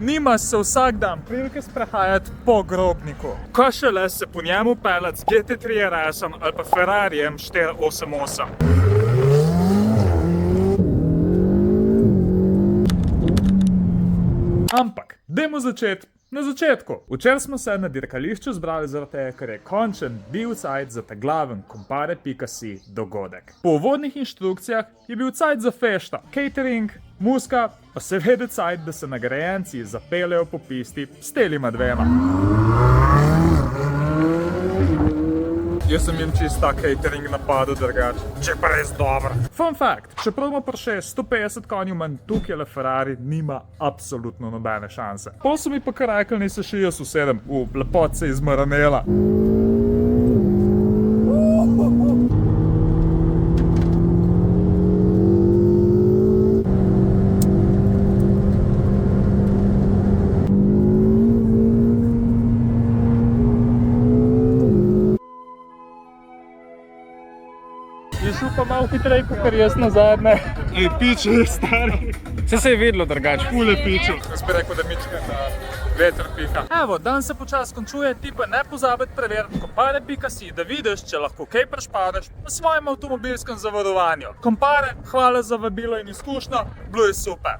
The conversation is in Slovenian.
Nimaš se vsak dan prilike sprehajati po Grobniku. Ko šele se po njemu peljati z GT3 RS-om ali pa Ferrarijem 488. Ampak, dajmo začeti na začetku. Včeraj smo se na dirkališču zbrali zaradi tega, ker je končen bil cajt za ta glaven Compare.si dogodek. Po uvodnih inštrukcijah je bil cajt za fešta, catering, muska, pa seveda cajt, da se nagrajenci zapeljejo po pisti s telima dvema. Jaz sem jim čist ta catering napadel drugače, če pa res dobro. Fun fact, čeprav ima Porsche 150 konjev manj, tukaj le Ferrari nima absolutno nobene šanse. Pol so mi pa kar rekli, naj se še jaz usedem v lepotce iz Maranela. Je šel pa malo hitrej, kot jaz nazadnje. Ej, piče je stari. Vse se je videlo drugače. Fule piče. Jaz bi rekel, da mička na veter piha. Evo, dan se počas končuje, ti pa ne pozabiti preveriti Compare.si, da vidiš, če lahko kaj prešpadaš na svojem avtomobilskem zavarovanju. Compare, hvala za vabilo in izkušnjo, bilo je super.